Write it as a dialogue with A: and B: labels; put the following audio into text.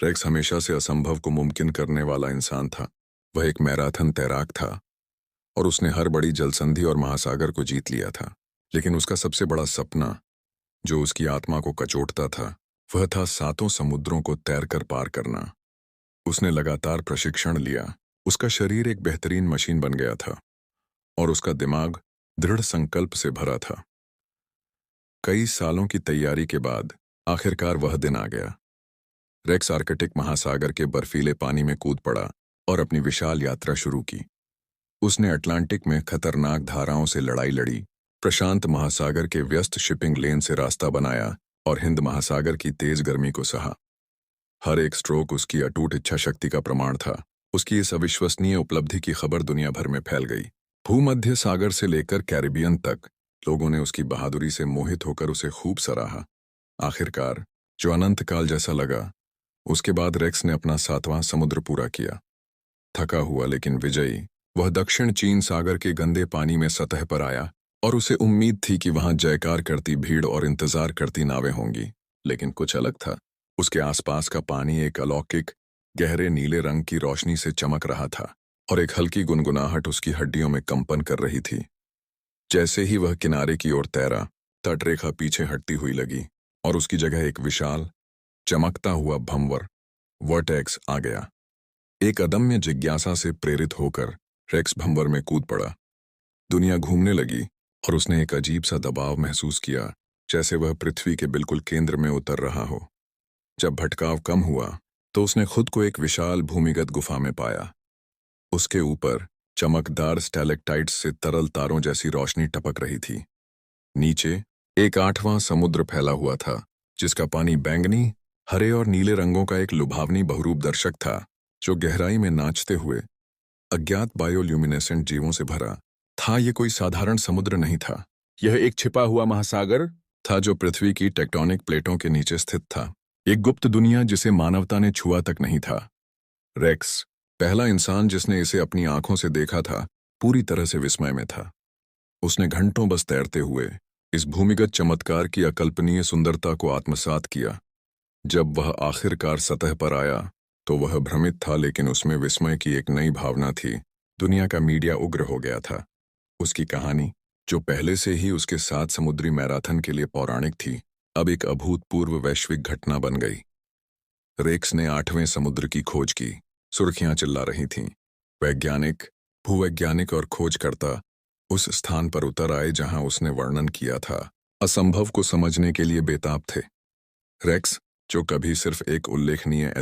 A: Racks हमेशा से असंभव को मुमकिन करने वाला इंसान था। वह एक मैराथन तैराक था और उसने हर बड़ी जलसंधि और महासागर को जीत लिया था। लेकिन उसका सबसे बड़ा सपना, जो उसकी आत्मा को कचोटता था, वह था सातों समुद्रों को तैरकर पार करना। उसने लगातार प्रशिक्षण लिया। उसका शरीर एक बेहतरीन मशीन बन गया था और उसका दिमाग दृढ़ संकल्प से भरा था। कई सालों की तैयारी के बाद आखिरकार वह दिन आ गया। रेक्स आर्कटिक महासागर के बर्फीले पानी में कूद पड़ा और अपनी विशाल यात्रा शुरू की। उसने अटलांटिक में खतरनाक धाराओं से लड़ाई लड़ी, प्रशांत महासागर के व्यस्त शिपिंग लेन से रास्ता बनाया और हिंद महासागर की तेज गर्मी को सहा। हर एक स्ट्रोक उसकी अटूट इच्छा शक्ति का प्रमाण था। उसकी इस अविश्वसनीय उपलब्धि की खबर दुनिया भर में फैल गई। भूमध्य सागर से लेकर कैरिबियन तक लोगों ने उसकी बहादुरी से मोहित होकर उसे खूब सराहा। आखिरकार, जो अनंत काल जैसा लगा, उसके बाद रेक्स ने अपना 7वां समुद्र पूरा किया। थका हुआ लेकिन विजयी, वह दक्षिण चीन सागर के गंदे पानी में सतह पर आया और उसे उम्मीद थी कि वहां जयकार करती भीड़ और इंतजार करती नावें होंगी। लेकिन कुछ अलग था। उसके आसपास का पानी एक अलौकिक गहरे नीले रंग की रोशनी से चमक रहा था और एक हल्की गुनगुनाहट उसकी हड्डियों में कंपन कर रही थी। जैसे ही वह किनारे की ओर तैरा, तटरेखा पीछे हटती हुई लगी और उसकी जगह एक विशाल चमकता हुआ भंवर वर्टेक्स आ गया। एक अदम्य जिज्ञासा से प्रेरित होकर रेक्स भंवर में कूद पड़ा। दुनिया घूमने लगी और उसने एक अजीब सा दबाव महसूस किया, जैसे वह पृथ्वी के बिल्कुल केंद्र में उतर रहा हो। जब भटकाव कम हुआ तो उसने खुद को एक विशाल भूमिगत गुफा में पाया। उसके ऊपर चमकदार स्टैलेक्टाइट्स से तरल तारों जैसी रोशनी टपक रही थी। नीचे एक 8वां समुद्र फैला हुआ था, जिसका पानी बैंगनी, हरे और नीले रंगों का एक लुभावनी बहुरूप दर्शक था, जो गहराई में नाचते हुए अज्ञात बायोल्यूमिनेसेंट जीवों से भरा था। ये कोई साधारण समुद्र नहीं था। यह एक छिपा हुआ महासागर था जो पृथ्वी की टेक्टोनिक प्लेटों के नीचे स्थित था। एक गुप्त दुनिया जिसे मानवता ने छुआ तक नहीं था। रेक्स, पहला इंसान जिसने इसे अपनी आंखों से देखा था, पूरी तरह से विस्मय में था। उसने घंटों बस तैरते हुए इस भूमिगत चमत्कार की अकल्पनीय सुंदरता को आत्मसात किया। जब वह आखिरकार सतह पर आया तो वह भ्रमित था, लेकिन उसमें विस्मय की एक नई भावना थी। दुनिया का मीडिया उग्र हो गया था। उसकी कहानी, जो पहले से ही उसके साथ समुद्री मैराथन के लिए पौराणिक थी, अब एक अभूतपूर्व वैश्विक घटना बन गई। रेक्स ने 8वें समुद्र की खोज की। सुर्खियां चिल्ला रही थीं। वैज्ञानिक, भूवैज्ञानिक और खोजकर्ता उस स्थान पर उतर आए जहां उसने वर्णन किया था, असंभव को समझने के लिए बेताब थे। रेक्स, जो कभी सिर्फ एक उल्लेखनीय